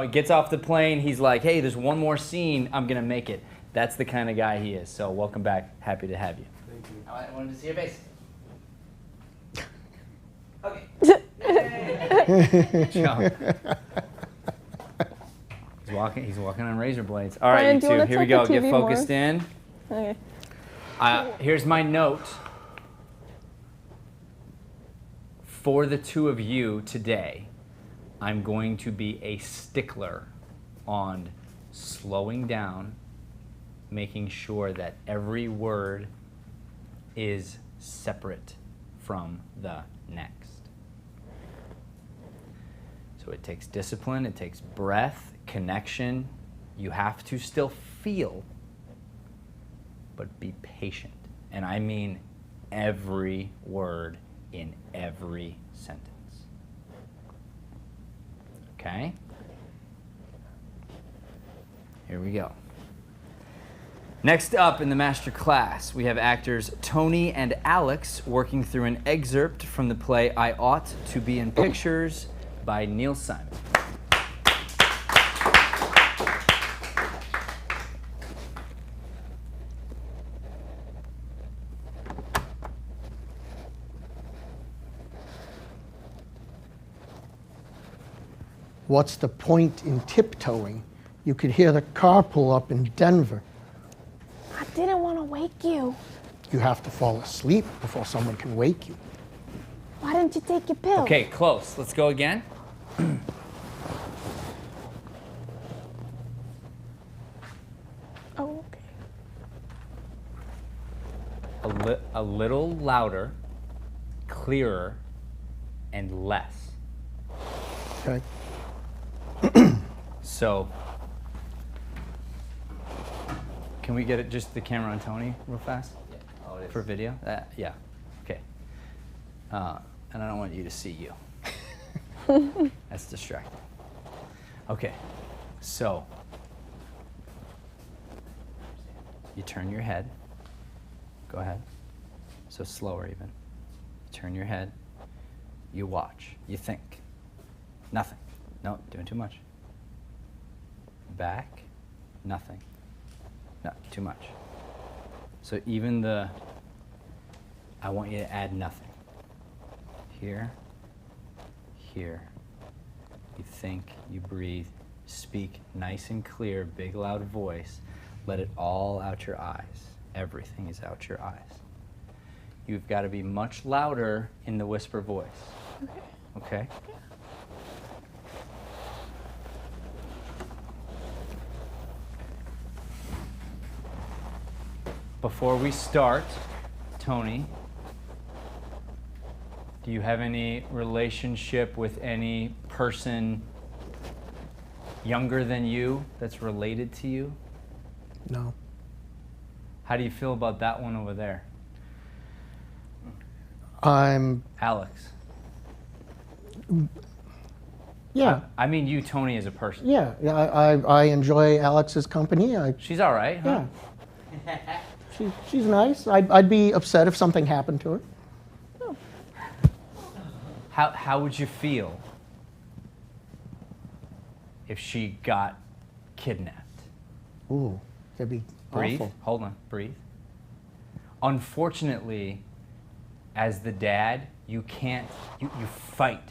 He gets off the plane, he's like, hey, there's one more scene, I'm going to make it. That's the kind of guy he is. So welcome back. Happy to have you. Thank you. I wanted to see your face. Okay. He's walking on razor blades. All right, Brian, you do you two, wanna here we tilt go. the Get TV focused more? in. Okay. Here's my note. For the two of you today, I'm going to be a stickler on slowing down, making sure that every word is separate from the next. So it takes discipline, it takes breath, connection. You have to still feel, but be patient. And I mean every word in every sentence. Okay? Here we go. Next up in the master class, we have actors Tony and Alex working through an excerpt from the play I Ought to Be in Pictures by Neil Simon. What's the point in tiptoeing? You could hear the car pull up in Denver. I didn't want to wake you. You have to fall asleep before someone can wake you. Why didn't you take your pill? Okay, close. Let's go again. Oh, okay. A little louder, clearer, and less. Okay. So, can we get it just the camera on Tony real fast? Yeah. Oh, it is. For video? Yeah. Okay. And I don't want you to see you. That's distracting. Okay. So, you turn your head. Go ahead. So slower even. Turn your head. You watch. You think. Nothing. No, doing too much. Back. Nothing. No, too much. So even I want you to add nothing. Here, here. You think, you breathe, speak nice and clear, big loud voice. Let it all out your eyes. Everything is out your eyes. You've got to be much louder in the whisper voice. Okay. Okay? Before we start, Tony, do you have any relationship with any person younger than you that's related to you? No. How do you feel about that one over there? I'm, Alex. yeah. I mean you, Tony, as a person. Yeah, I enjoy Alex's company. She's all right, huh? Yeah. She's nice. I'd be upset if something happened to her. How would you feel if she got kidnapped? Ooh, that'd be Breathe. awful. Hold on. Breathe. Unfortunately, as the dad, you can't, you fight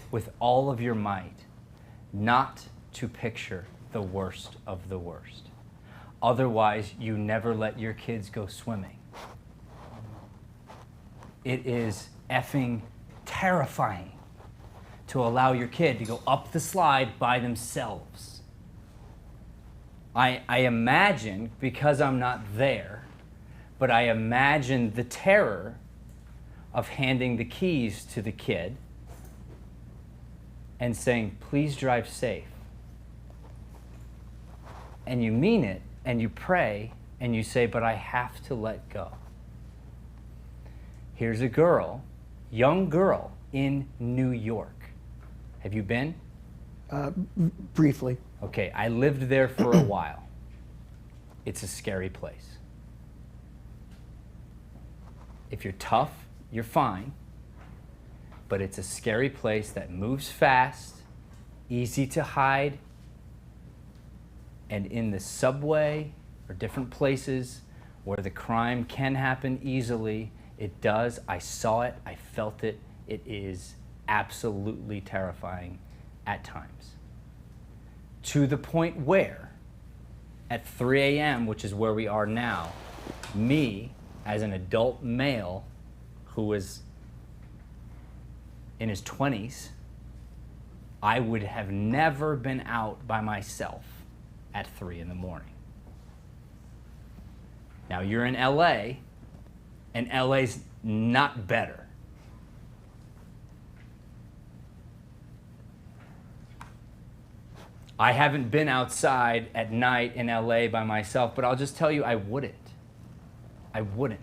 with all of your might not to picture the worst of the worst. Otherwise, you never let your kids go swimming. It is effing terrifying to allow your kid to go up the slide by themselves. I imagine, because I'm not there, but I imagine the terror of handing the keys to the kid and saying, please drive safe. And you mean it, and you pray, and you say, but I have to let go. Here's a girl, young girl, in New York. Have you been? Briefly. Okay, I lived there for a while. It's a scary place. If you're tough, you're fine. But it's a scary place that moves fast, easy to hide, and in the subway or different places where the crime can happen easily, it does. I saw it, I felt it. It is absolutely terrifying at times. To the point where, at 3 a.m., which is where we are now, me, as an adult male who was in his 20s, I would have never been out by myself at 3 in the morning. Now you're in LA, and LA's not better. I haven't been outside at night in LA by myself, but I'll just tell you, I wouldn't. I wouldn't.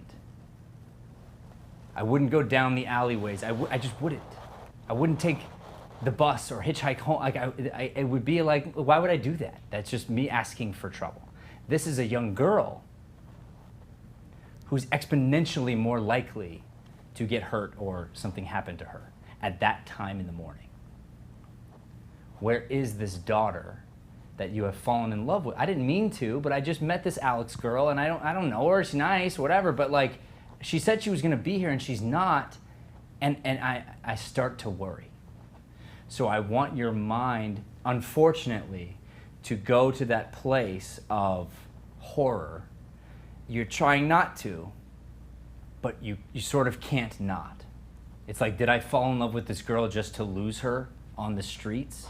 I wouldn't go down the alleyways. I just wouldn't. I wouldn't take the bus or hitchhike home. Like it would be like, why would I do that? That's just me asking for trouble. This is a young girl who's exponentially more likely to get hurt or something happen to her at that time in the morning. Where is this daughter that you have fallen in love with? I didn't mean to, but I just met this Alex girl, and I don't know her. She's nice, whatever. But like, she said she was going to be here, and she's not, and I start to worry. So I want your mind, unfortunately, to go to that place of horror. You're trying not to, but you sort of can't not. It's like, did I fall in love with this girl just to lose her on the streets?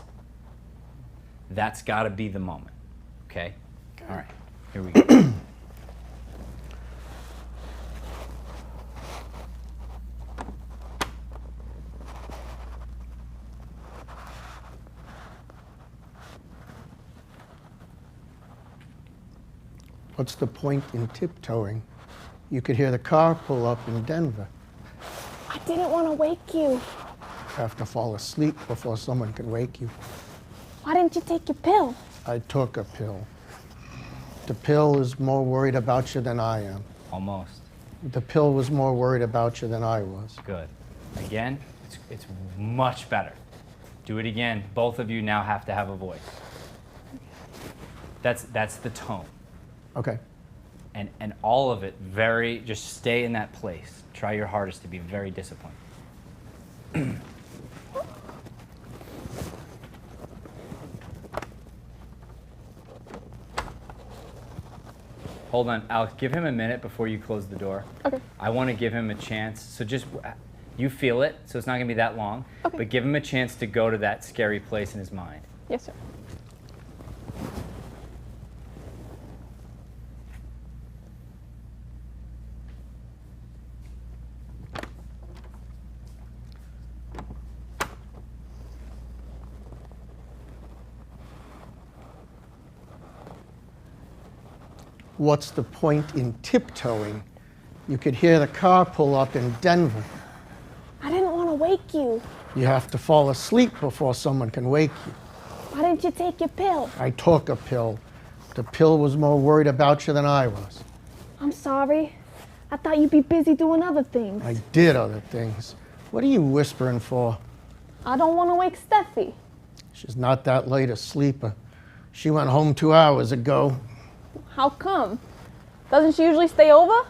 That's got to be the moment, okay? All right, here we go. What's the point in tiptoeing? You could hear the car pull up in Denver. I didn't want to wake you. You have to fall asleep before someone can wake you. Why didn't you take your pill? I took a pill. The pill is more worried about you than I am. Almost. The pill was more worried about you than I was. Good. Again, it's much better. Do it again. Both of you now have to have a voice. That's the tone. Okay. And all of it just stay in that place. Try your hardest to be very disciplined. Hold on, Alex, give him a minute before you close the door. Okay. I want to give him a chance. So just, you feel it, so it's not going to be that long. Okay. But give him a chance to go to that scary place in his mind. Yes, sir. What's the point in tiptoeing? You could hear the car pull up in Denver. I didn't want to wake you. You have to fall asleep before someone can wake you. Why didn't you take your pill? I took a pill. The pill was more worried about you than I was. I'm sorry. I thought you'd be busy doing other things. I did other things. What are you whispering for? I don't want to wake Steffi. She's not that late a sleeper. She went home 2 hours ago. How come? Doesn't she usually stay over?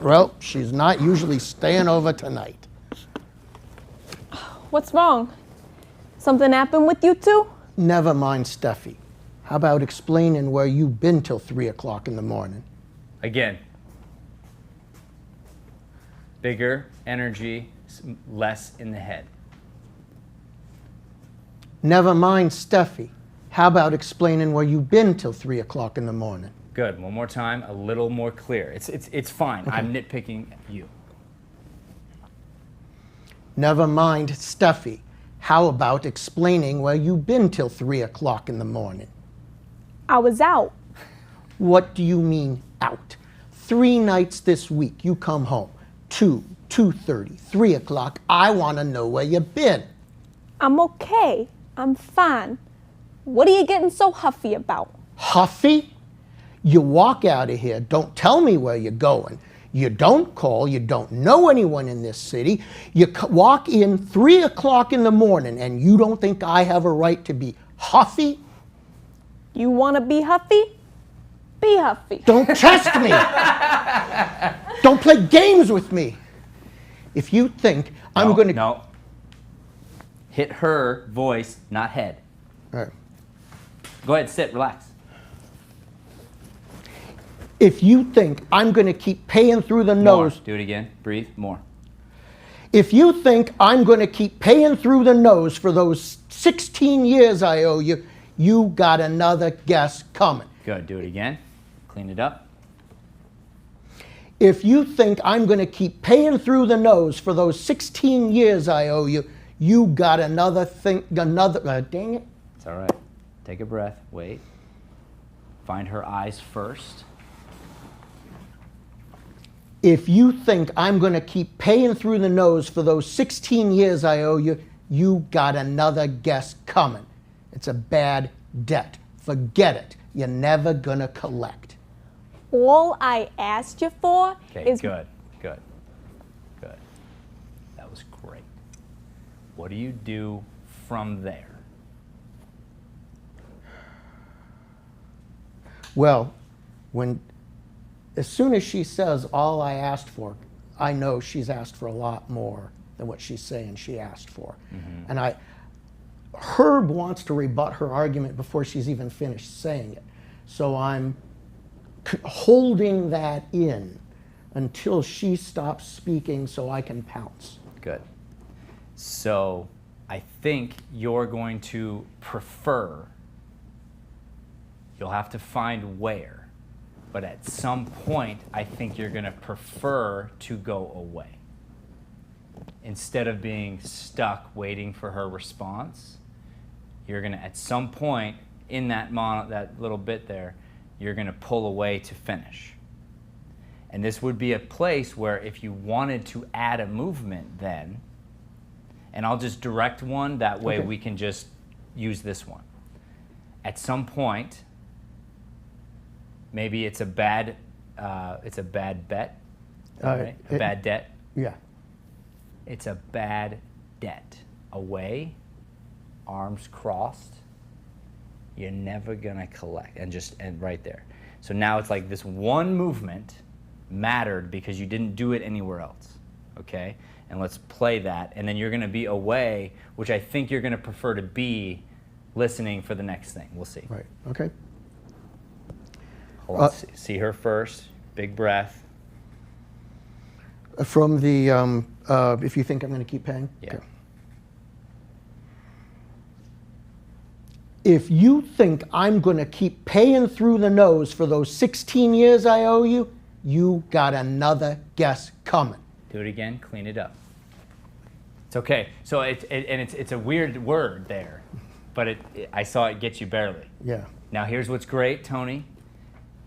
Well, she's not usually staying over tonight. What's wrong? Something happened with you two? Never mind, Steffi. How about explaining where you've been till 3 o'clock in the morning? Again. Bigger energy, less in the head. Never mind, Steffi. How about explaining where you've been till 3 o'clock in the morning? Good. One more time, a little more clear. It's fine. Okay. I'm nitpicking you. Never mind, Steffi. How about explaining where you've been till 3 o'clock in the morning? I was out. What do you mean out? 3 nights this week you come home. 2, 2:30, 3 o'clock. I want to know where you've been. I'm okay. I'm fine. What are you getting so huffy about? Huffy? You walk out of here, don't tell me where you're going. You don't call, you don't know anyone in this city. You walk in 3 o'clock in the morning and you don't think I have a right to be huffy? You want to be huffy? Be huffy. Don't test me. Don't play games with me. If you think I'm going to... No. Hit her voice, not head. All right. Go ahead, sit, relax. If you think I'm going to keep paying through the nose... More. Do it again. Breathe. More. If you think I'm going to keep paying through the nose for those 16 years I owe you, you got another guess coming. Good. Do it again. Clean it up. If you think I'm going to keep paying through the nose for those 16 years I owe you, you got another thing, dang it. It's all right. Take a breath. Wait. Find her eyes first. If you think I'm going to keep paying through the nose for those 16 years I owe you, you got another guess coming. It's a bad debt. Forget it. You're never going to collect. All I asked you for is... Good. Good. Good. That was great. What do you do from there? Well, as soon as she says all I asked for, I know she's asked for a lot more than what she's saying she asked for. Mm-hmm. And Herb wants to rebut her argument before she's even finished saying it. So I'm holding that in until she stops speaking so I can pounce. Good. So I think you're going to prefer, you'll have to find where, but at some point I think you're going to prefer to go away. Instead of being stuck waiting for her response, you're going to, at some point in that little bit there, you're going to pull away to finish. And this would be a place where if you wanted to add a movement then, and I'll just direct one, that way we can just use this one. At some point, maybe it's a bad bet, right? A bad debt. Yeah. It's a bad debt. Away, arms crossed, you're never gonna collect, and right there. So now it's like this one movement mattered because you didn't do it anywhere else, okay? And let's play that, and then you're gonna be away, which I think you're gonna prefer to be listening for the next thing. We'll see. Right, okay. Hold on, see her first, big breath. From the, if you think I'm gonna keep paying? Yeah. Okay. If you think I'm going to keep paying through the nose for those 16 years I owe you, you got another guess coming. Do it again, clean it up. It's okay. So it's a weird word there, but I saw it get you barely. Yeah. Now here's what's great, Tony.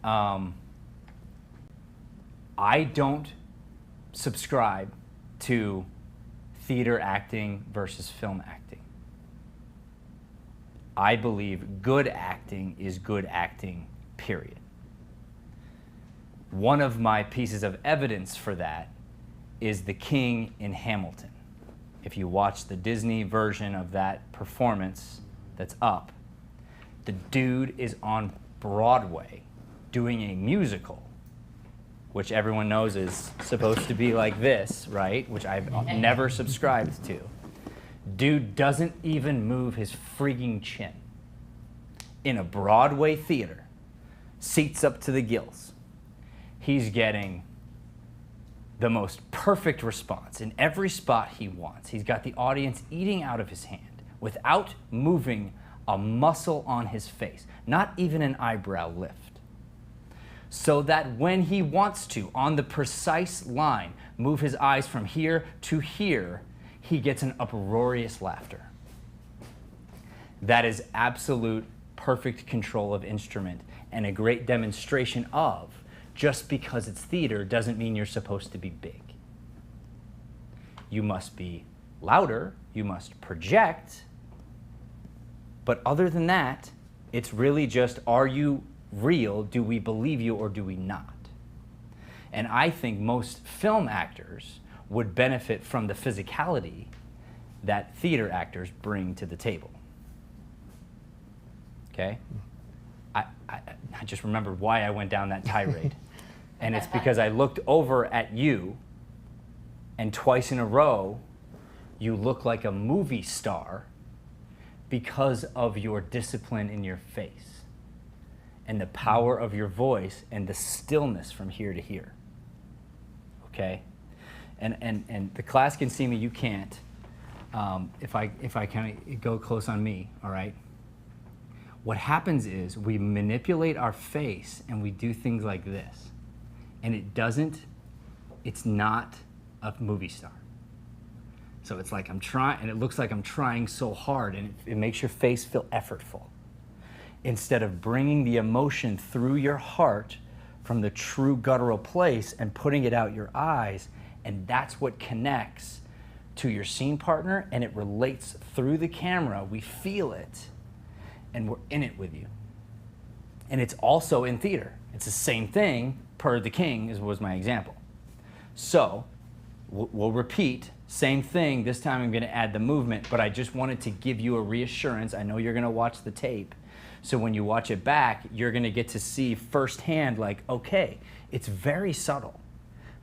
I don't subscribe to theater acting versus film acting. I believe good acting is good acting, period. One of my pieces of evidence for that is the King in Hamilton. If you watch the Disney version of that performance that's up, the dude is on Broadway doing a musical, which everyone knows is supposed to be like this, right? Which I've never subscribed to. Dude doesn't even move his freaking chin. In a Broadway theater, seats up to the gills. He's getting the most perfect response in every spot he wants. He's got the audience eating out of his hand without moving a muscle on his face, not even an eyebrow lift. So that when he wants to, on the precise line, move his eyes from here to here, he gets an uproarious laughter. That is absolute perfect control of instrument and a great demonstration of just because it's theater doesn't mean you're supposed to be big. You must be louder, you must project, but other than that, it's really just, are you real? Do we believe you or do we not? And I think most film actors would benefit from the physicality that theater actors bring to the table. Okay? I just remembered why I went down that tirade. And it's because I looked over at you, and twice in a row, you look like a movie star because of your discipline in your face and the power of your voice and the stillness from here to here. Okay? And the class can see me, you can't. If I kind of go close on me, all right? What happens is we manipulate our face and we do things like this. And it's not a movie star. So it's like I'm trying, and it looks like I'm trying so hard, and it makes your face feel effortful. Instead of bringing the emotion through your heart from the true guttural place and putting it out your eyes, and that's what connects to your scene partner, and it relates through the camera. We feel it, and we're in it with you. And it's also in theater. It's the same thing, per The King was my example. So we'll repeat, same thing. This time I'm going to add the movement, but I just wanted to give you a reassurance. I know you're going to watch the tape. So when you watch it back, you're going to get to see firsthand, like, okay, it's very subtle,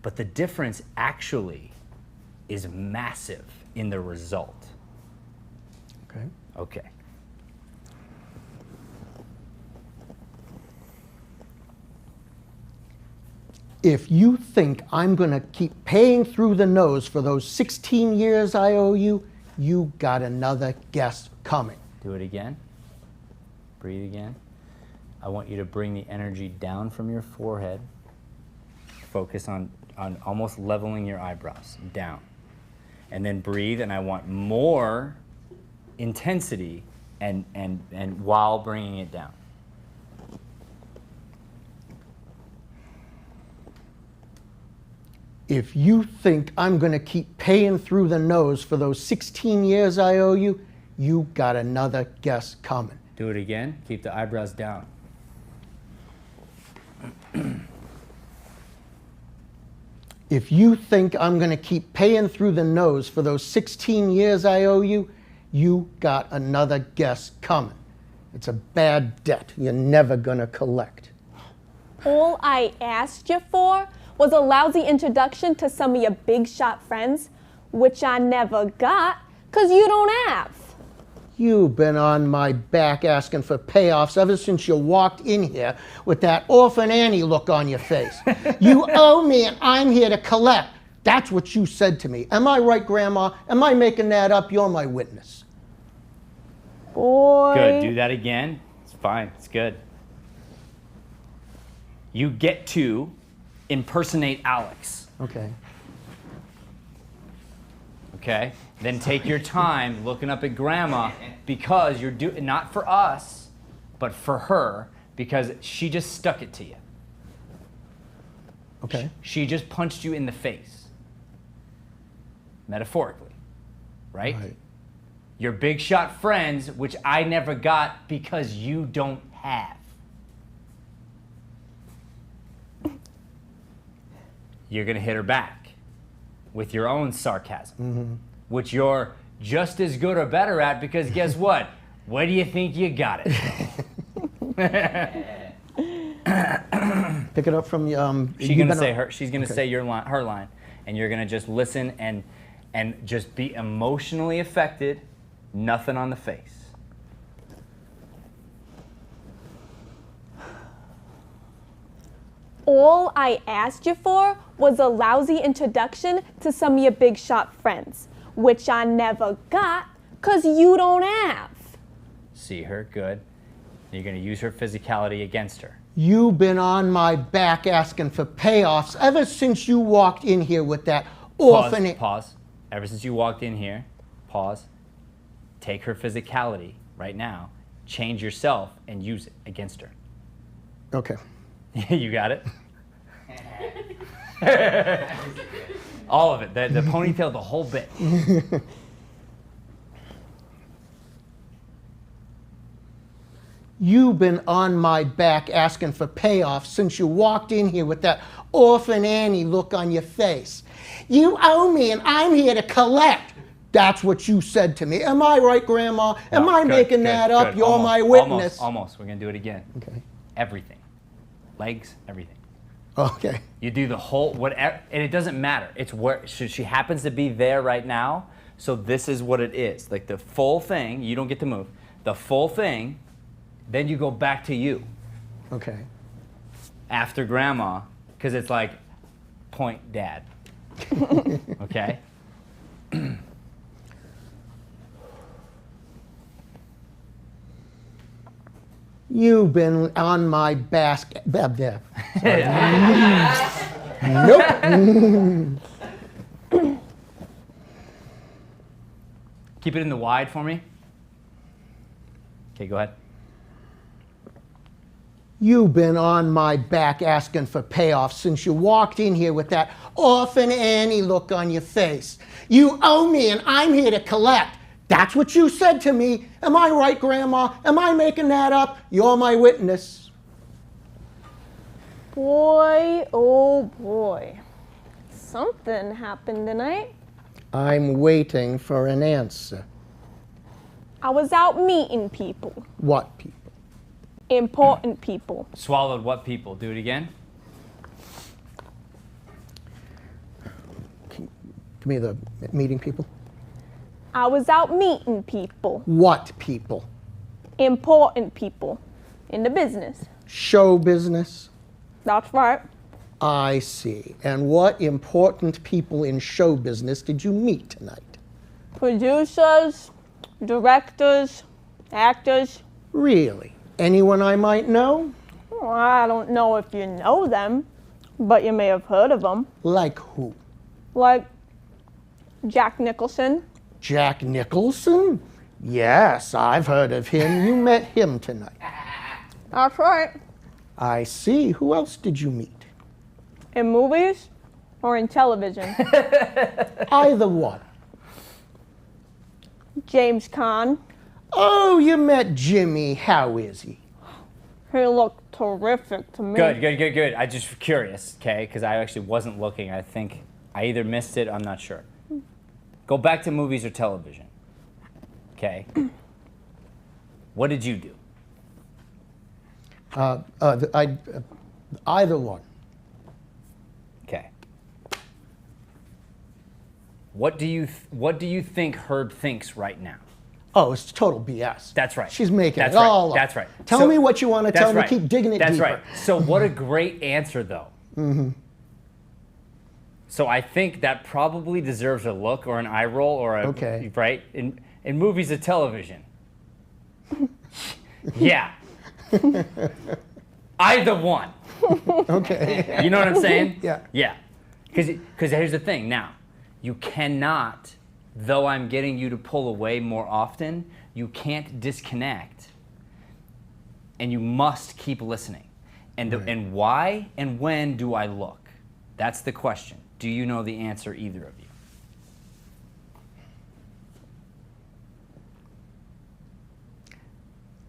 but the difference actually is massive in the result. Okay. Okay. If you think I'm going to keep paying through the nose for those 16 years I owe you, you got another guest coming. Do it again. Breathe again. I want you to bring the energy down from your forehead. Focus on almost leveling your eyebrows down. And then breathe, and I want more intensity and while bringing it down. If you think I'm going to keep paying through the nose for those 16 years I owe you, you got another guest coming. Do it again. Keep the eyebrows down. If you think I'm going to keep paying through the nose for those 16 years I owe you, you got another guest coming. It's a bad debt you're never going to collect. All I asked you for was a lousy introduction to some of your big shot friends, which I never got, 'cause you don't have. You've been on my back asking for payoffs ever since you walked in here with that Orphan Annie look on your face. You owe me and I'm here to collect. That's what you said to me. Am I right, Grandma? Am I making that up? You're my witness. Boy. Good. Do that again. It's fine. It's good. You get to impersonate Alex. Okay. Okay? Then take your time looking up at Grandma, because you're doing, not for us, but for her, because she just stuck it to you. Okay. She just punched you in the face. Metaphorically. Right? Right. Your big shot friends, which I never got because you don't have. You're going to hit her back with your own sarcasm, which you're just as good or better at, because guess what? Where do you think you got it from? Pick it up from She's going to say she's going to say her line, and you're going to just listen and just be emotionally affected, nothing on the face. All I asked you for was a lousy introduction to some of your big shot friends, which I never got, 'cause you don't have. See her, good. You're going to use her physicality against her. You've been on my back asking for payoffs ever since you walked in here with that orphan... Pause. Ever since you walked in here, pause. Take her physicality right now, change yourself, and use it against her. Okay. You got it? All of it. The ponytail, the whole bit. You've been on my back asking for payoffs since you walked in here with that Orphan Annie look on your face. You owe me and I'm here to collect. That's what you said to me. Am I right, Grandma? Am No, I good, making good, that up? good. You're Almost, my witness. Almost. We're going to do it again. Okay. Everything. Legs, everything. Okay. You do the whole, whatever, and it doesn't matter. It's where, she happens to be there right now, so this is what it is. Like the full thing, you don't get to move. The full thing, then you go back to you. Okay. After Grandma, because it's like, point Dad. Okay? You've been on my basket. Nope. Keep it in the wide for me. Okay, go ahead. You've been on my back asking for payoff since you walked in here with that orphan Annie look on your face. You owe me and I'm here to collect. That's what you said to me. Am I right, Grandma? Am I making that up? You're my witness. Boy, oh boy. Something happened tonight. I'm waiting for an answer. I was out meeting people. What people? Important people. Swallowed what people? Do it again. Give me the meeting people. I was out meeting people. What people? Important people. In the business. Show business? That's right. I see. And what important people in show business did you meet tonight? Producers, directors, actors. Really? Anyone I might know? Well, I don't know if you know them, but you may have heard of them. Like who? Like Jack Nicholson. Jack Nicholson? Yes, I've heard of him. You met him tonight. That's right. I see. Who else did you meet? In movies or in television? Either one. James Caan. Oh, you met Jimmy. How is he? He looked terrific to me. Good. I just curious, okay? Because I actually wasn't looking. I think I either missed it, I'm not sure. Go back to movies or television, okay? What did you do? Either one. Okay. What do you think Herb thinks right now? Oh, it's total BS. That's right. She's making That's it right. all up. That's right. Tell So- me what you want to tell me. right. Keep digging it That's deeper. right. So what a great answer, though. Mm-hmm. So I think that probably deserves a look or an eye roll or a Okay. right in movies or television. Yeah. Either one. Okay. You know what I'm saying? Yeah. Yeah. Because here's the thing. Now, you cannot, though I'm getting you to pull away more often, you can't disconnect, and you must keep listening. And why and when do I look? That's the question. Do you know the answer, either of you?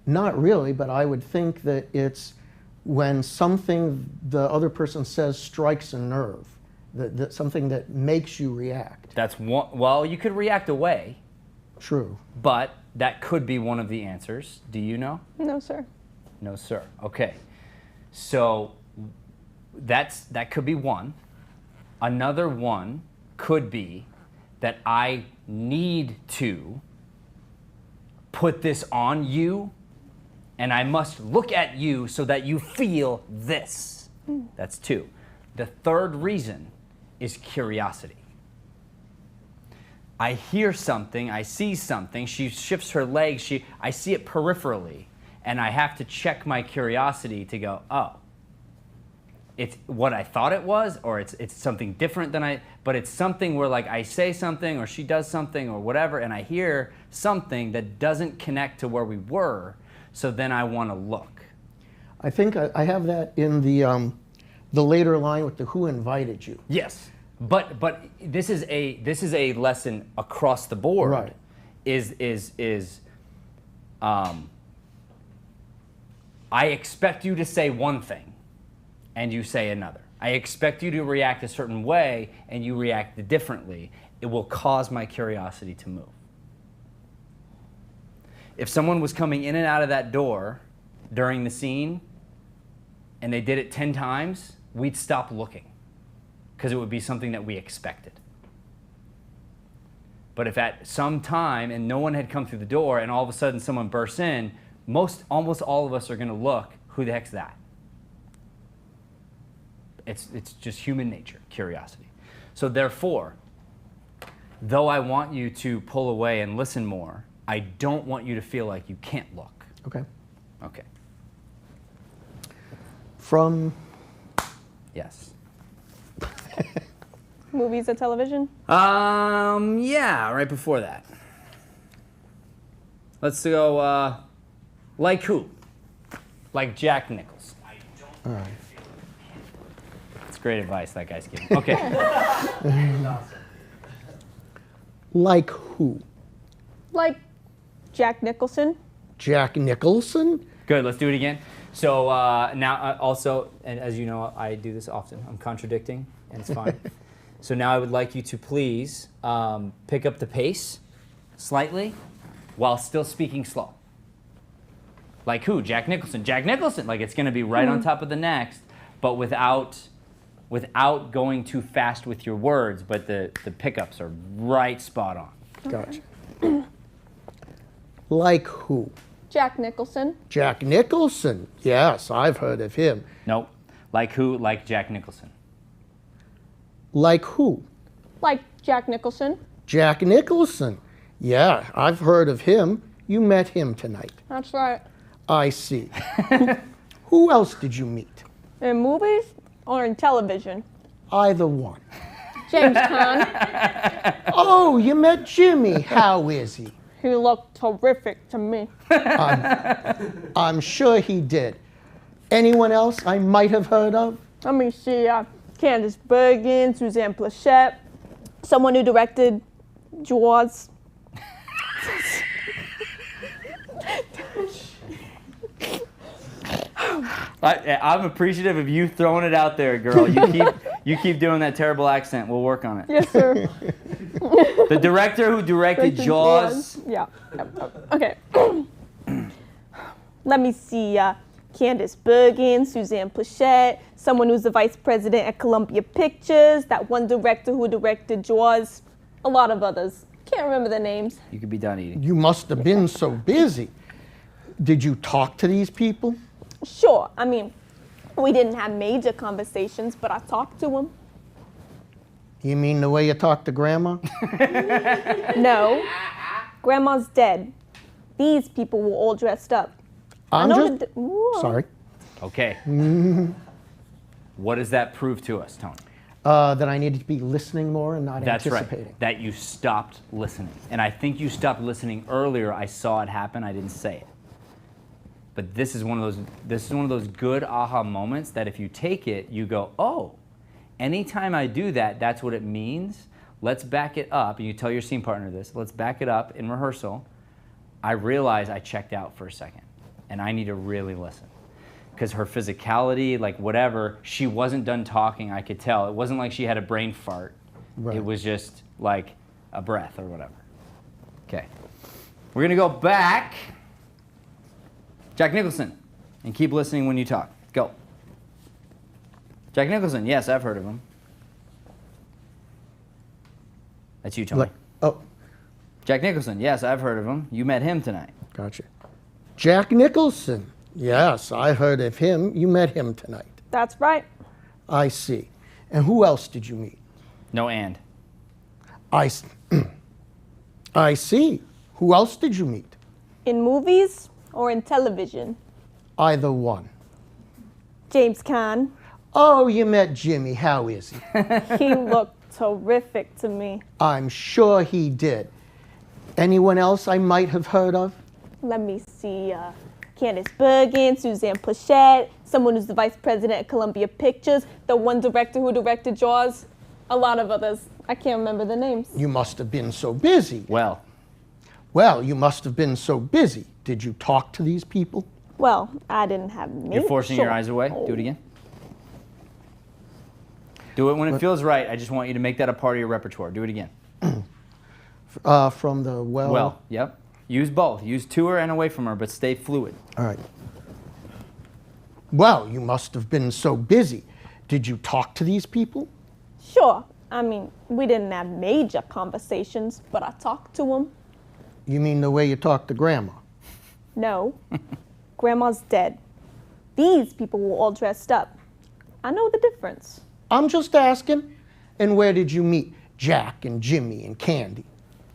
Not really, but I would think that it's when something the other person says strikes a nerve, that something that makes you react. That's one. Well, you could react away, True. but that could be one of the answers. Do you know? No, sir. No, sir. Okay. So that could be one. Another one could be that I need to put this on you, and I must look at you so that you feel this. That's two. The third reason is curiosity. I hear something, I see something, she shifts her legs, I see it peripherally, and I have to check my curiosity to go, oh, it's what I thought it was, or it's something different than but it's something where like I say something or she does something or whatever, and I hear something that doesn't connect to where we were, so then I want to look. I think I have that in the later line with the who invited you. Yes, but this is a lesson across the board. Right. I expect you to say one thing, and you say another. I expect you to react a certain way, and you react differently. it will cause my curiosity to move. If someone was coming in and out of that door during the scene and they did it 10 times, we'd stop looking because it would be something that we expected. But if at some time and no one had come through the door and all of a sudden someone bursts in, almost all of us are going to look, who the heck's that? It's just human nature, curiosity. So therefore, though I want you to pull away and listen more, I don't want you to feel like you can't look. Okay. Okay. From Yes. Movies or television? Yeah, right before that. Let's go, like who? Like Jack Nicholson. all right. That's great advice that guy's giving. Okay. Like who? Like Jack Nicholson? Jack Nicholson? Good, let's do it again. So now also, and as you know, I do this often. I'm contradicting, and it's fine. So now I would like you to please pick up the pace slightly while still speaking slow. Like who? Jack Nicholson. Jack Nicholson. Like it's going to be right on top of the next, but without going too fast with your words, but the pickups are right spot on. Gotcha. Like who? Jack Nicholson. Jack Nicholson. Yes, I've heard of him. Nope. Like who? Like Jack Nicholson. Like who? Like Jack Nicholson. Jack Nicholson. Yeah, I've heard of him. You met him tonight. That's right. I see. Who else did you meet? In movies or in television? Either one. James Caan. Oh, you met Jimmy. How is he? He looked terrific to me. I'm sure he did. Anyone else I might have heard of? Let me see. Candice Bergen, Suzanne Plachette, someone who directed Jaws. I'm appreciative of you throwing it out there, girl. You keep doing that terrible accent. We'll work on it. Yes, sir. The director who directed Jaws. Yeah. Okay. Let me see. Candice Bergen, Suzanne Plachette, someone who's the vice president at Columbia Pictures, that one director who directed Jaws, a lot of others. Can't remember the names. You could be done eating. You must have been so busy. Did you talk to these people? Sure. I mean, we didn't have major conversations, but I talked to them. You mean the way you talk to Grandma? No. Grandma's dead. These people were all dressed up. Sorry. Okay. What does that prove to us, Tony? That I needed to be listening more and not That's anticipating. right. That you stopped listening. And I think you stopped listening earlier. I saw it happen. I didn't say it. But this is one of those good aha moments that if you take it, you go, oh, anytime I do that, that's what it means. Let's back it up. And you tell your scene partner this. Let's back it up in rehearsal. I realize I checked out for a second. And I need to really listen. Because her physicality, like whatever, she wasn't done talking, I could tell. It wasn't like she had a brain fart. Right. It was just like a breath or whatever. Okay. We're going to go back. Jack Nicholson. And keep listening when you talk. Go. Jack Nicholson. Yes, I've heard of him. That's you, Tony. Oh, Jack Nicholson. Yes, I've heard of him. You met him tonight. gotcha. Jack Nicholson. Yes, I heard of him. You met him tonight. That's right. I see. And who else did you meet? No and. I see. Who else did you meet? In movies or in television? Either one. James Caan. Oh, you met Jimmy. How is he? He looked terrific to me. I'm sure he did. Anyone else I might have heard of? Let me see. Candice Bergen, Suzanne Plachette, someone who's the vice president at Columbia Pictures, the one director who directed Jaws, a lot of others. I can't remember the names. You must have been so busy. Well, You must have been so busy. Did you talk to these people? Well, I didn't have many. you're forcing your eyes away. Do it again. Do it when it feels right. I just want you to make that a part of your repertoire. Do it again. From the well. Well, yep. Use both. Use to her and away from her, but stay fluid. All right. Well, you must have been so busy. Did you talk to these people? Sure. I mean, we didn't have major conversations, but I talked to them. You mean the way you talk to Grandma? No. Grandma's dead. These people were all dressed up. I know the difference. I'm just asking. And where did you meet Jack and Jimmy and Candy?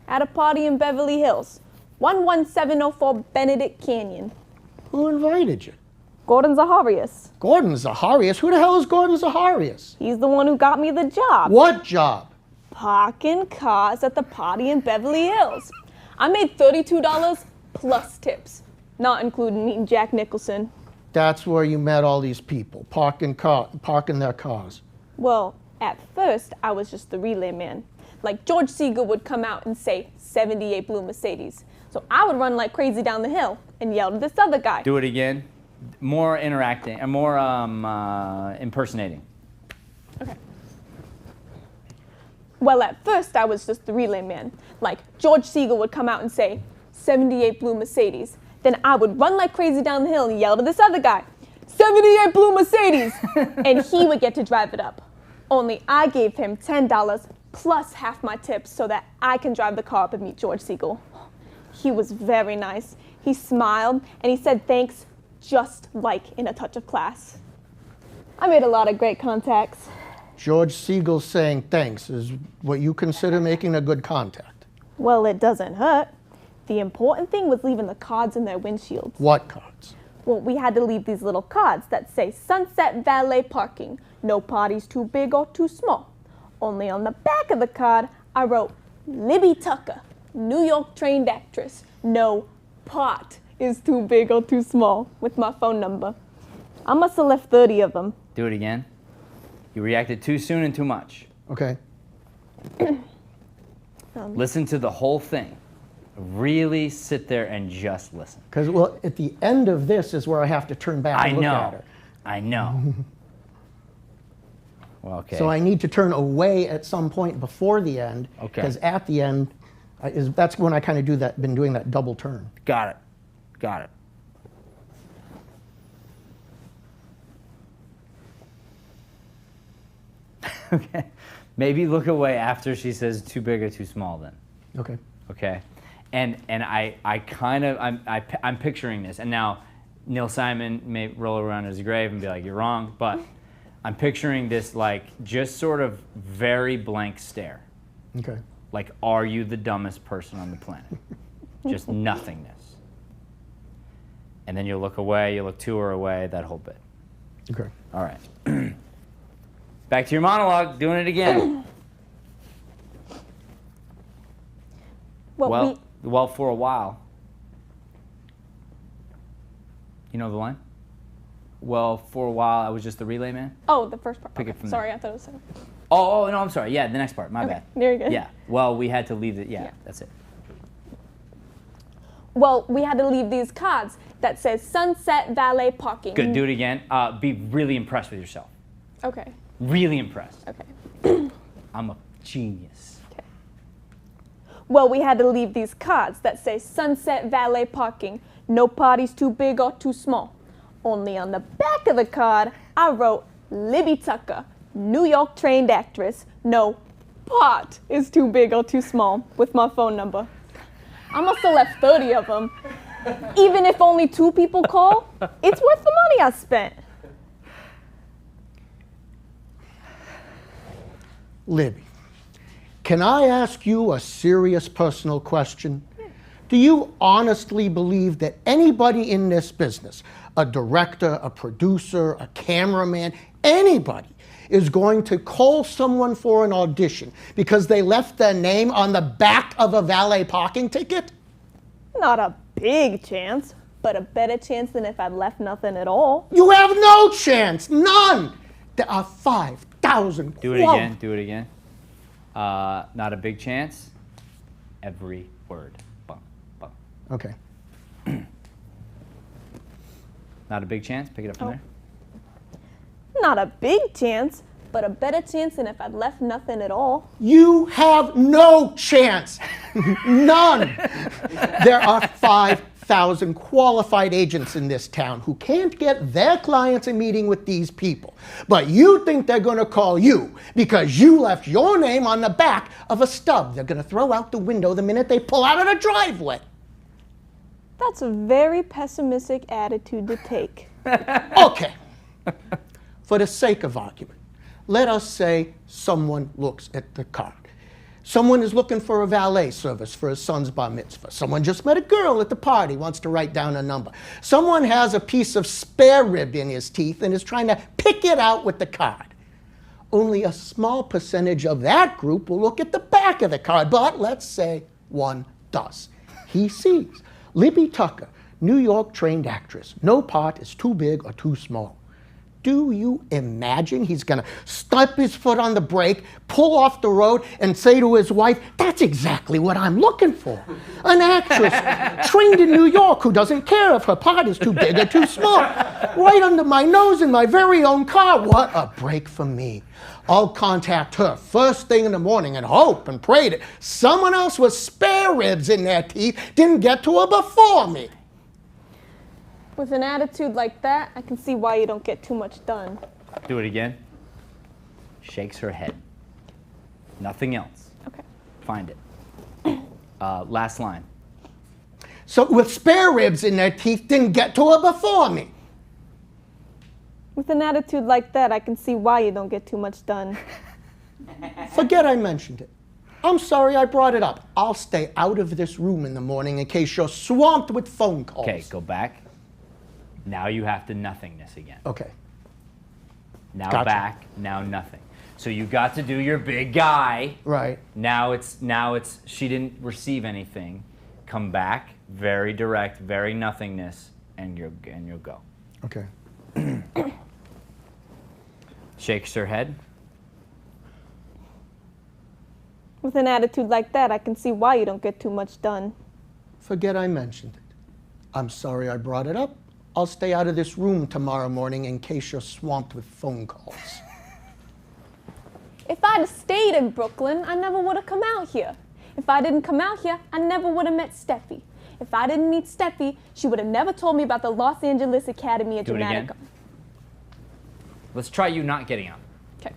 At a party in Beverly Hills. 11704 Benedict Canyon. Who invited you? Gordon Zaharias. Gordon Zaharias? Who the hell is Gordon Zaharias? He's the one who got me the job. What job? Parking cars at the party in Beverly Hills. I made $32 plus tips, not including meeting Jack Nicholson. That's where you met all these people, parking their cars. Well, at first, I was just the relay man. Like George Siegel would come out and say, 78 blue Mercedes. So I would run like crazy down the hill and yell to this other guy. Do it again. More interacting, and more impersonating. Okay. Well, at first, I was just the relay man. Like George Siegel would come out and say, 78 blue Mercedes. Then I would run like crazy down the hill and yell to this other guy, 78 blue Mercedes. And he would get to drive it up. Only I gave him $10 plus half my tips so that I can drive the car up and meet George Siegel. He was very nice. He smiled and he said thanks just like in A Touch of Class. I made a lot of great contacts. George Siegel saying thanks is what you consider making a good contact. Well, it doesn't hurt. The important thing was leaving the cards in their windshields. What cards? Well, we had to leave these little cards that say Sunset Valet Parking. No parties too big or too small. Only on the back of the card, I wrote, Libby Tucker, New York trained actress. No pot is too big or too small, with my phone number. I must have left 30 of them. Do it again. You reacted too soon and too much. Okay. Listen to the whole thing. Really sit there and just listen. Because, well, at the end of this is where I have to turn back and look at her. I know. Well, okay. So I need to turn away at some point before the end. Okay. Because at the end, that's when I kind of been doing that double turn. Got it. Got it. Okay. Maybe look away after she says too big or too small then. Okay. Okay. And I'm picturing this. And now Neil Simon may roll around his grave and be like, you're wrong. But I'm picturing this like just sort of very blank stare. Okay. Like, are you the dumbest person on the planet? Just nothingness. And then you look away, you look to or away, that whole bit. Okay. All right. Back to your monologue, doing it again. Well, for a while. You know the line? Well, for a while, I was just the relay man. Oh, the first part. Pick it from Sorry, there. I thought it was second. Oh, no, I'm sorry. Yeah, the next part. My bad. Very good. Yeah. Well, we had to leave it. Yeah, that's it. Well, we had to leave these cards that says Sunset Valet Parking. Good. Do it again. Be really impressed with yourself. Okay. Really impressed. Okay. I'm a genius. Okay. Well, we had to leave these cards that say Sunset Valet Parking. No parties too big or too small. Only on the back of the card, I wrote Libby Tucker, New York trained actress. No pot is too big or too small, with my phone number. I must have left 30 of them. Even if only 2 people call, it's worth the money I spent. Libby, can I ask you a serious personal question? Do you honestly believe that anybody in this business, a director, a producer, a cameraman, anybody, is going to call someone for an audition because they left their name on the back of a valet parking ticket? Not a big chance, but a better chance than if I'd left nothing at all. You have no chance, none. There are 5,000. Do it again. Do it again. Not a big chance. Every word. Bum, bum. Okay. Not a big chance. Pick it up from there. Not a big chance, but a better chance than if I'd left nothing at all. You have no chance. None. There are 5,000 qualified agents in this town who can't get their clients a meeting with these people. But you think they're going to call you because you left your name on the back of a stub they're going to throw out the window the minute they pull out of the driveway. That's a very pessimistic attitude to take. Okay. For the sake of argument, let us say someone looks at the card. Someone is looking for a valet service for his son's bar mitzvah. Someone just met a girl at the party, wants to write down a number. Someone has a piece of spare rib in his teeth and is trying to pick it out with the card. Only a small percentage of that group will look at the back of the card, but let's say one does. He sees Libby Tucker, New York trained actress. No part is too big or too small. Do you imagine he's going to stomp his foot on the brake, pull off the road, and say to his wife, "That's exactly what I'm looking for. An actress trained in New York who doesn't care if her part is too big or too small. Right under my nose in my very own car. What a break for me. I'll contact her first thing in the morning and hope and pray that someone else with spare ribs in their teeth didn't get to her before me." With an attitude like that, I can see why you don't get too much done. Do it again. Shakes her head. Nothing else. Okay. Find it. Last line. So with spare ribs in their teeth didn't get to her before me. With an attitude like that, I can see why you don't get too much done. Forget I mentioned it. I'm sorry I brought it up. I'll stay out of this room in the morning in case you're swamped with phone calls. Okay, go back. Now you have to nothingness again. Okay. Now Gotcha. back, now nothing. So you got to do your big guy. Right. Now it's she didn't receive anything. Come back, very direct, very nothingness, and you'll go. Okay. Shakes her head. With an attitude like that, I can see why you don't get too much done. Forget I mentioned it. I'm sorry I brought it up. I'll stay out of this room tomorrow morning in case you're swamped with phone calls. If I'd stayed in Brooklyn, I never would have come out here. If I didn't come out here, I never would have met Steffi. If I didn't meet Steffi, she would have never told me about the Los Angeles Academy of Do it Dramatic again. Let's try you not getting up. Okay.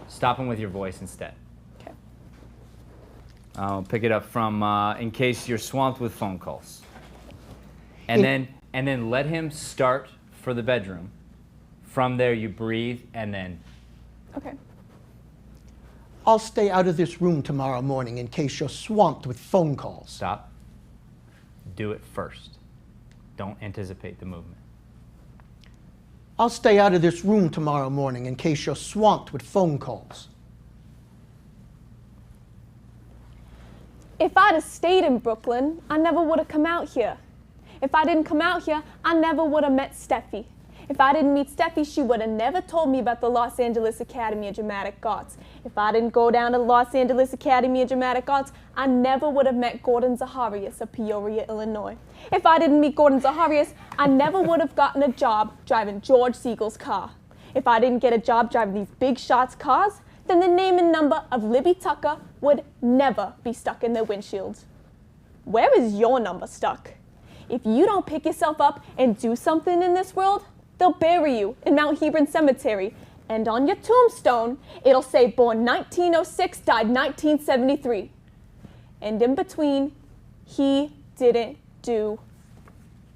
Stopping with your voice instead. Okay. I'll pick it up from in case you're swamped with phone calls. And then let him start for the bedroom. From there you breathe and then Okay. I'll stay out of this room tomorrow morning in case you're swamped with phone calls. stop. Do it first. Don't anticipate the movement. I'll stay out of this room tomorrow morning in case you're swamped with phone calls. If I'd have stayed in Brooklyn, I never would have come out here. If I didn't come out here, I never would have met Steffi. If I didn't meet Steffi, she would have never told me about the Los Angeles Academy of Dramatic Arts. If I didn't go down to the Los Angeles Academy of Dramatic Arts, I never would have met Gordon Zaharias of Peoria, Illinois. If I didn't meet Gordon Zaharias, I never would have gotten a job driving George Siegel's car. If I didn't get a job driving these big shots cars, then the name and number of Libby Tucker would never be stuck in their windshields. Where is your number stuck? If you don't pick yourself up and do something in this world, they'll bury you in Mount Hebron Cemetery, and on your tombstone, it'll say born 1906, died 1973. And in between, he didn't do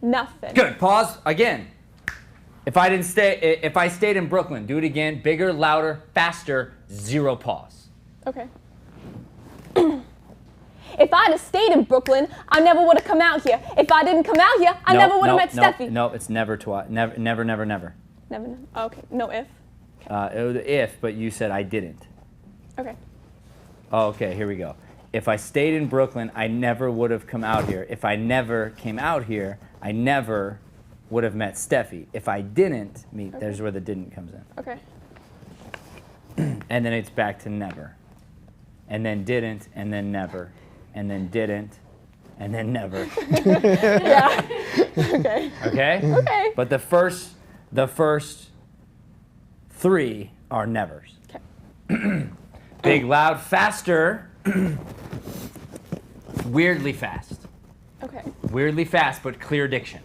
nothing. Good. Pause again. If I stayed in Brooklyn, do it again. Bigger, louder, faster. 0 pause. Okay. If I'd have stayed in Brooklyn, I never would have come out here. If I didn't come out here, I never would have met Steffi. No, it's never twice. Never, never, never, never. Never. Okay. No if. It was if, but you said I didn't. Okay. Oh, okay, here we go. If I stayed in Brooklyn, I never would have come out here. If I never came out here, I never would have met Steffi. If I didn't meet, Okay. there's where the didn't comes in. Okay. And then it's back to never. And then didn't, and then never. And then didn't, and then never. Yeah. Okay. Okay? Okay. But the first 3 are nevers. Okay. Big, loud, faster. Weirdly fast. Okay. Weirdly fast, but clear diction.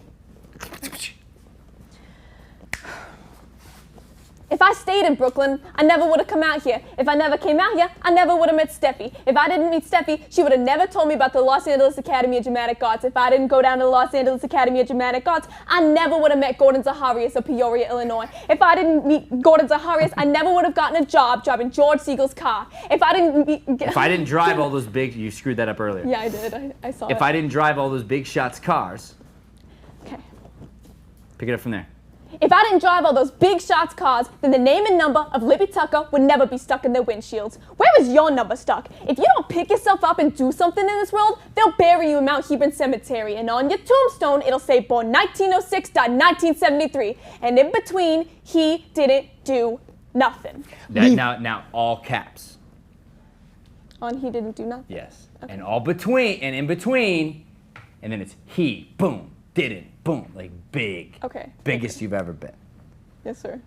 If I stayed in Brooklyn, I never would have come out here. If I never came out here, I never would have met Steffi. If I didn't meet Steffi, she would have never told me about the Los Angeles Academy of Dramatic Arts. If I didn't go down to the Los Angeles Academy of Dramatic Arts, I never would have met Gordon Zaharias of Peoria, Illinois. If I didn't meet Gordon Zaharias, I never would have gotten a job driving George Siegel's car. If I didn't meet... If I didn't drive all those big... You screwed that up earlier. Yeah, I did. I saw it. If I didn't drive all those big shots cars... Okay. Pick it up from there. If I didn't drive all those big shots cars, then the name and number of Libby Tucker would never be stuck in their windshields. Where is your number stuck? If you don't pick yourself up and do something in this world, they'll bury you in Mount Hebron Cemetery. And on your tombstone, it'll say born 1906.1973. And in between, he didn't do nothing. Now, all caps. On he didn't do nothing? Yes. Okay. And all between, and in between, and then it's he, boom, didn't, boom, like big. Okay. Biggest you've ever been. Yes, sir.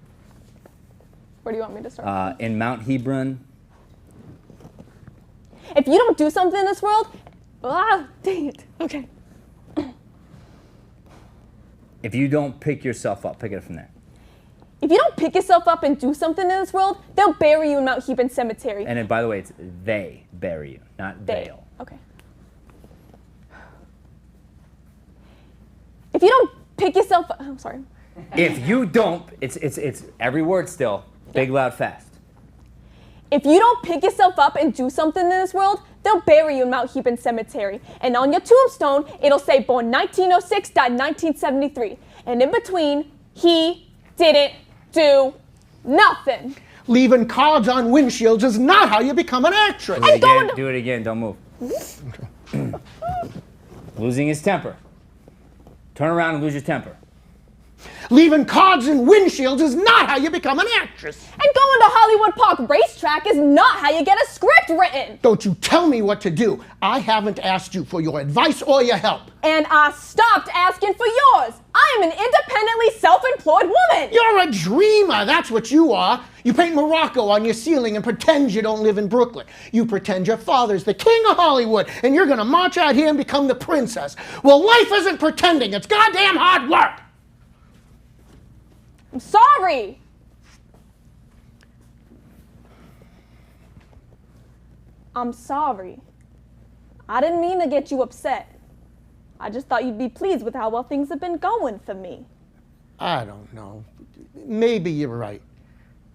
Where do you want me to start? In Mount Hebron. If you don't do something in this world, dang it. Okay. If you don't pick yourself up, pick it up from there. If you don't pick yourself up and do something in this world, they'll bury you in Mount Hebron Cemetery. And then, by the way, it's they bury you, not they'll. Okay. If you don't pick yourself up, I'm sorry. If you don't, it's every word still, big, loud, fast. If you don't pick yourself up and do something in this world, they'll bury you in Mount Hebron Cemetery. And on your tombstone, it'll say born 1906.1973. And in between, he didn't do nothing. Leaving cards on windshields is not how you become an actress. Do it again, don't move. Losing his temper. Turn around and lose your temper. Leaving cards in windshields is not how you become an actress. And going to Hollywood Park Racetrack is not how you get a script written. Don't you tell me what to do. I haven't asked you for your advice or your help. And I stopped asking for yours. I am an independently self-employed woman. You're a dreamer, that's what you are. You paint Morocco on your ceiling and pretend you don't live in Brooklyn. You pretend your father's the king of Hollywood and you're gonna march out here and become the princess. Well, life isn't pretending, it's goddamn hard work. I'm sorry. I'm sorry. I didn't mean to get you upset. I just thought you'd be pleased with how well things have been going for me. I don't know. Maybe you're right.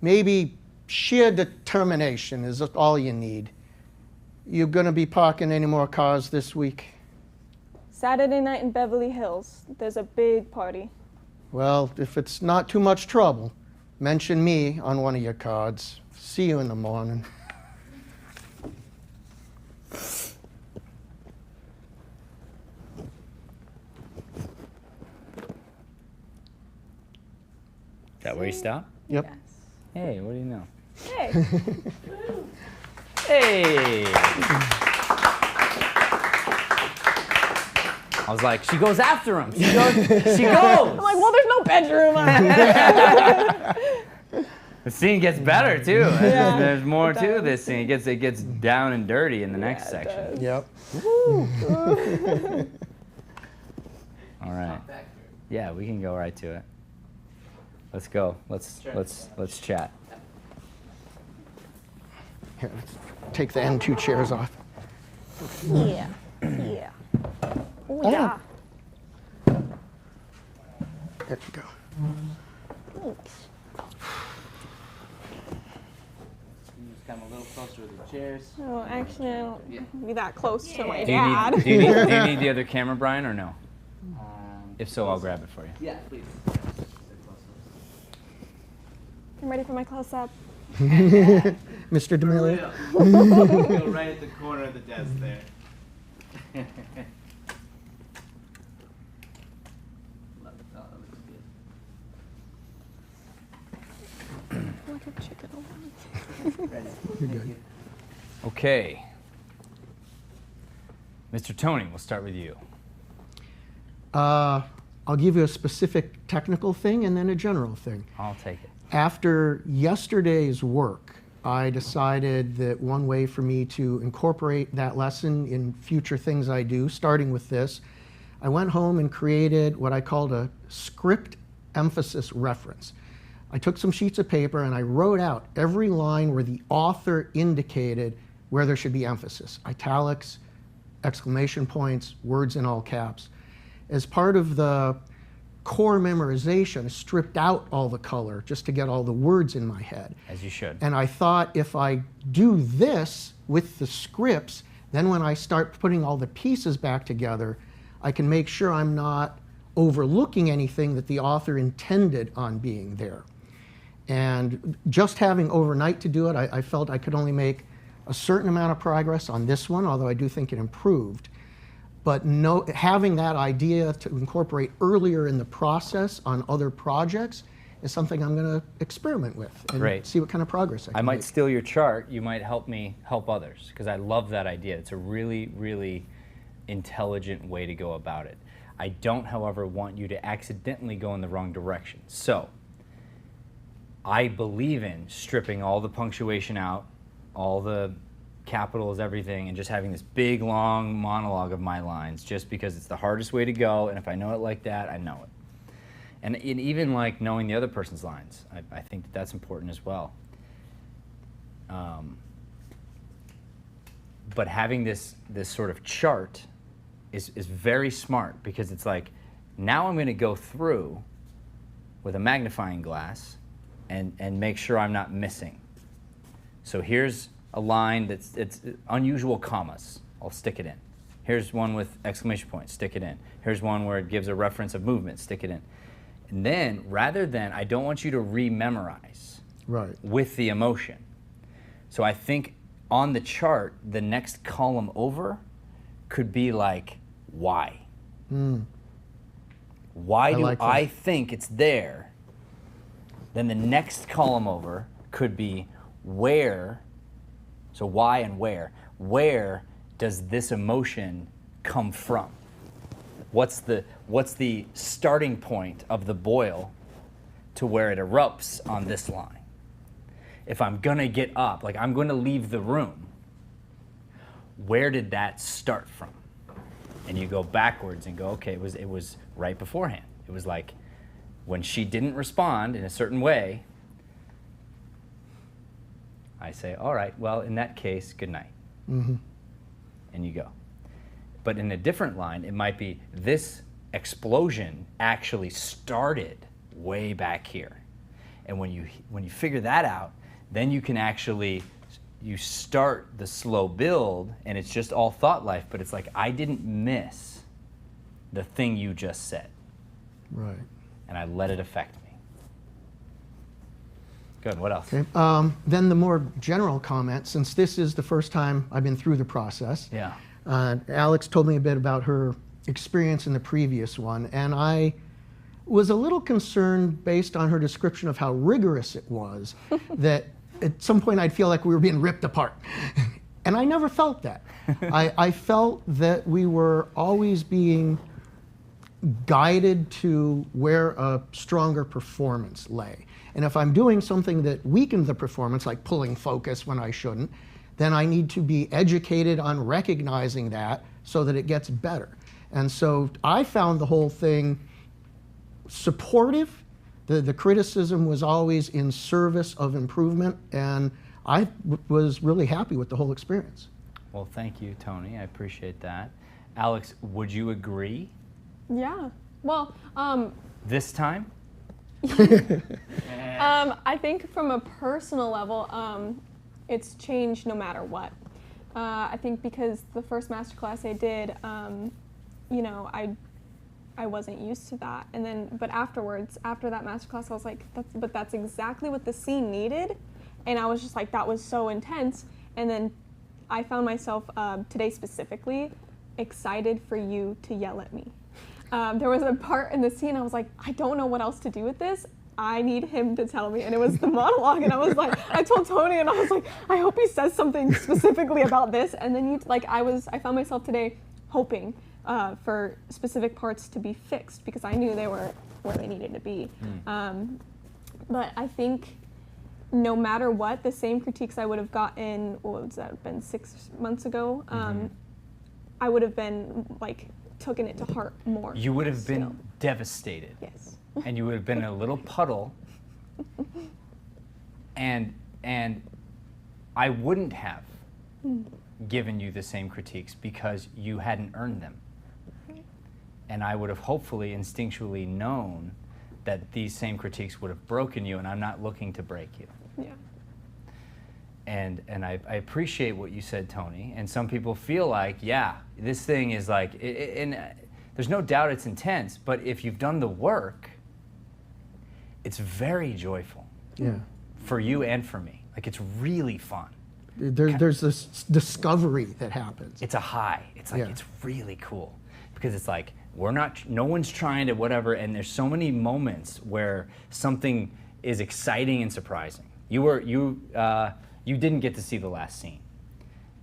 Maybe sheer determination is all you need. You gonna be parking any more cars this week? Saturday night in Beverly Hills. There's a big party. Well, if it's not too much trouble, mention me on one of your cards. See you in the morning. Is that where you stop? Yep. Yes. Hey, what do you know? Hey. Hey! I was like, she goes after him. She goes. I'm like, well, there's no bedroom. The scene gets better too. Yeah, There's more it to does. this scene. It gets down and dirty in the next section. Yep. All right. Yeah, we can go right to it. Let's go. Let's chat. Here, let's take the end 2 chairs off. Yeah. Yeah. Oh, yeah. There you go. Thanks. Just come a little closer to the chairs. Oh, actually, I don't be that close to my Do you dad. need the other camera, Brian, or no? If so, I'll grab it for you. Yeah, please. I'm ready for my close-up. Mr. D'Amelio. Go right at the corner of the desk there. Love it. Oh, that looks good. Like a chicken. Ready. You're Thank good. you. Okay. Mr. Tony, we'll start with you. I'll give you a specific technical thing and then a general thing. I'll take it. After yesterday's work, I decided that one way for me to incorporate that lesson in future things I do, starting with this, I went home and created what I called a script emphasis reference. I took some sheets of paper and I wrote out every line where the author indicated where there should be emphasis. Italics, exclamation points, words in all caps. As part of the core memorization, stripped out all the color just to get all the words in my head. As you should. And I thought if I do this with the scripts, then when I start putting all the pieces back together, I can make sure I'm not overlooking anything that the author intended on being there. And just having overnight to do it, I felt I could only make a certain amount of progress on this one, although I do think it improved. But having that idea to incorporate earlier in the process on other projects is something I'm going to experiment with and see what kind of progress I can I might make. steal your chart. You might help me help others, because I love that idea. It's a really, really intelligent way to go about it. I don't, however, want you to accidentally go in the wrong direction. So I believe in stripping all the punctuation out, all the capitals, everything, and just having this big, long monologue of my lines, just because it's the hardest way to go, and if I know it like that, I know it. And even like knowing the other person's lines, I think that that's important as well. But having this sort of chart is very smart, because it's like, now I'm going to go through with a magnifying glass and make sure I'm not missing. So here's a line it's unusual commas. I'll stick it in. Here's one with exclamation points. Stick it in. Here's one where it gives a reference of movement. Stick it in. And then, rather than, I don't want you to re-memorize with the emotion. So I think on the chart, the next column over could be like, why? Why do I think it's there? Then the next column over could be where. So why and where. Where does this emotion come from? What's the starting point of the boil to where it erupts on this line? If I'm gonna get up, like I'm gonna leave the room, where did that start from? And you go backwards and go, okay, it was right beforehand. It was like when she didn't respond in a certain way, I say, all right, well, in that case, good night. And you go. But in a different line, it might be, this explosion actually started way back here. And when you figure that out, then you can actually, you start the slow build, and it's just all thought life, but it's like, I didn't miss the thing you just said. Right. And I let it affect me. Good, what else? Okay. Then the more general comment, since this is the first time I've been through the process. Yeah. Alex told me a bit about her experience in the previous one, and I was a little concerned, based on her description of how rigorous it was, that at some point I'd feel like we were being ripped apart. And I never felt that. I felt that we were always being guided to where a stronger performance lay. And if I'm doing something that weakened the performance, like pulling focus when I shouldn't, then I need to be educated on recognizing that so that it gets better. And so I found the whole thing supportive. The criticism was always in service of improvement, and I was really happy with the whole experience. Well, thank you, Tony. I appreciate that. Alex, would you agree? Yeah. Well, this time? I think from a personal level, it's changed no matter what. I think because the first masterclass I did, you know, I wasn't used to that, and then but afterwards, after that masterclass, I was like, that's exactly what the scene needed, and I was just like, that was so intense. And then I found myself today specifically excited for you to yell at me. There was a part in the scene I was like, I don't know what else to do with this. I need him to tell me. And it was the monologue, and I was like, I told Tony, and I was like, I hope he says something specifically about this. And then I found myself today hoping for specific parts to be fixed because I knew they were where they needed to be. But I think no matter what, the same critiques I would have gotten, what was that, been 6 months ago, I would have been like, taken it to heart more. You would have been still. devastated. Yes. And you would have been in a little puddle, and I wouldn't have given you the same critiques because you hadn't earned them. And I would have hopefully instinctually known that these same critiques would have broken you, and I'm not looking to break you. Yeah. And I appreciate what you said, Tony. And some people feel like, yeah, this thing is like, and there's no doubt it's intense, but if you've done the work, it's very joyful. Yeah. For you and for me. Like, it's really fun. There's this discovery that happens. It's a high. It's like, Yeah. it's really cool. Because it's like, no one's trying to whatever, and there's so many moments where something is exciting and surprising. You didn't get to see the last scene.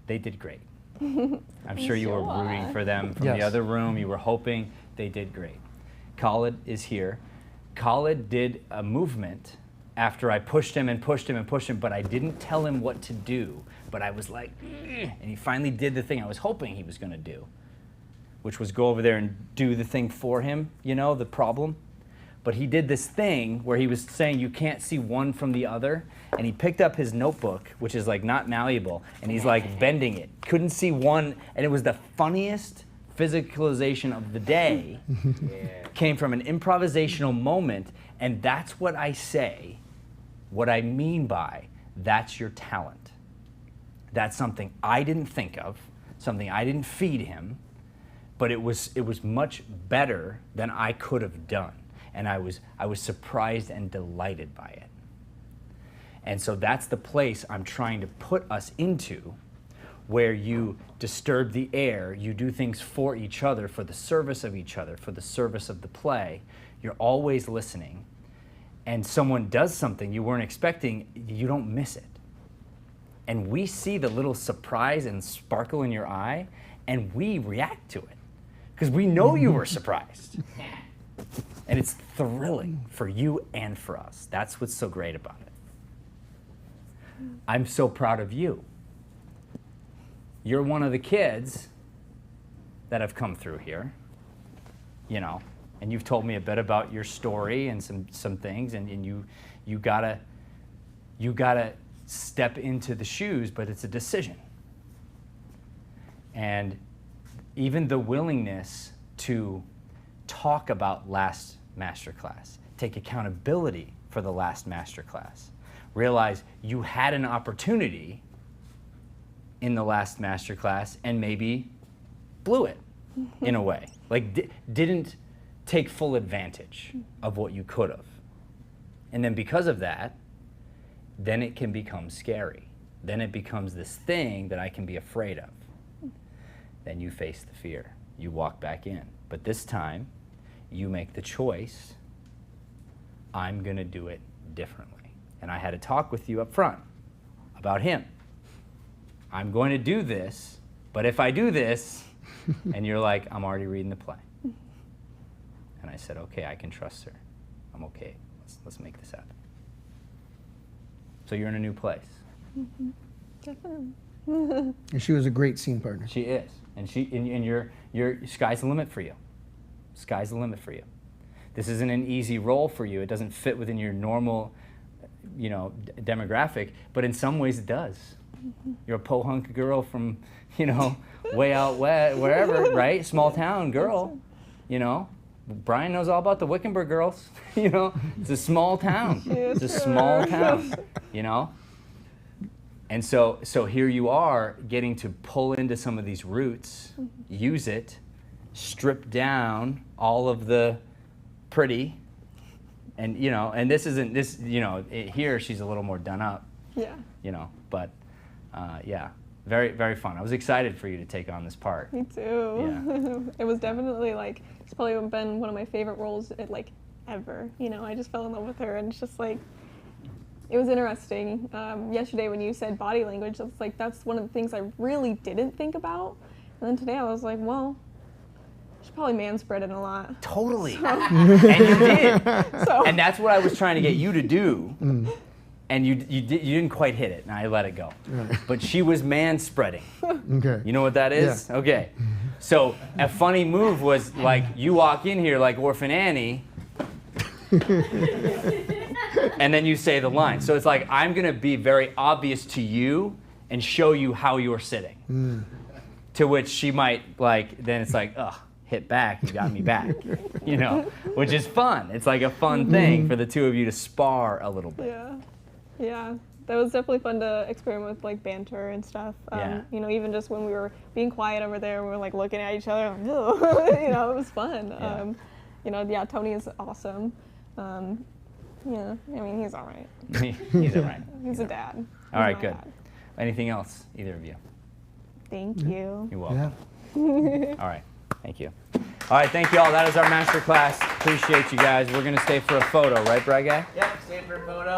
They did great. I'm sure you were rooting for them from the Yes. other room. You were hoping. They did great. Khalid is here. Khalid did a movement after I pushed him and pushed him and pushed him, but I didn't tell him what to do. But I was like, "Ugh," and he finally did the thing I was hoping he was going to do, which was go over there and do the thing for him, you know, the problem. But he did this thing where he was saying you can't see one from the other, and he picked up his notebook, which is like not malleable, and he's like bending it. Couldn't see one, and it was the funniest physicalization of the day. Came from an improvisational moment, and that's what I say, what I mean by that's your talent. That's something I didn't think of, something I didn't feed him, but it was much better than I could have done. And I was surprised and delighted by it. And so that's the place I'm trying to put us into, where you disturb the air, you do things for each other, for the service of each other, for the service of the play. You're always listening. And someone does something you weren't expecting, you don't miss it. And we see the little surprise and sparkle in your eye, and we react to it. Because we know you were surprised. And it's thrilling for you and for us. That's what's so great about it. I'm so proud of you. You're one of the kids that have come through here, you know, and you've told me a bit about your story and some things, and you gotta step into the shoes, but it's a decision. And even the willingness to talk about last masterclass, take accountability for the last masterclass, realize you had an opportunity in the last masterclass and maybe blew it in a way, like didn't take full advantage of what you could have. And then because of that, then it can become scary. Then it becomes this thing that I can be afraid of. Then you face the fear. You walk back in. But this time, you make the choice, I'm going to do it differently. And I had a talk with you up front about him. I'm going to do this, but if I do this, and you're like, I'm already reading the play. And I said, okay, I can trust her. I'm okay. Let's make this happen. So you're in a new place. Mm-hmm. Definitely. And she was a great scene partner. She is. And your sky's the limit for you. Sky's the limit for you. This isn't an easy role for you. It doesn't fit within your normal, you know, demographic, but in some ways it does. Mm-hmm. You're a po-hunk girl from, you know, way out west, wherever, right? Small town girl, you know. Brian knows all about the Wickenburg girls, you know. It's a small town. It's a small town, you know. And so here you are getting to pull into some of these roots, use it, strip down all of the pretty, and you know, and this isn't this, you know, here she's a little more done up, Yeah. you know, but yeah, very, very fun. I was excited for you to take on this part. Me too. Yeah. It was definitely like, it's probably been one of my favorite roles like ever. You know, I just fell in love with her, and it's just like, it was interesting. Yesterday when you said body language, it's like, that's one of the things I really didn't think about. And then today I was like, well, She's probably manspreading a lot. Totally. And you did. So And that's what I was trying to get you to do. And you didn't quite hit it, and I let it go. Right. But she was man-spreading. Okay. You know what that is? Yeah. Okay. So a funny move was like you walk in here like Orphan Annie, and then you say the line. So it's like I'm gonna be very obvious to you and show you how you're sitting. To which she might then it's like, ugh, hit back, you got me back. You know, which is fun. It's like a fun thing for the two of you to spar a little bit. Yeah, that was definitely fun to experiment with like banter and stuff. Yeah. You know, even just when we were being quiet over there, we were like looking at each other, like, "Ugh." You know, it was fun. Yeah. You know, yeah, Tony is awesome. Yeah, I mean, he's all right. He's all right. He's a dad. All right, He's my good. dad. Anything else, either of you? Thank you. You're welcome. Yeah. All right, thank you. All right, thank you all. That is our master class. Appreciate you guys. We're gonna stay for a photo, right, Brad Guy? Yep, stay for a photo.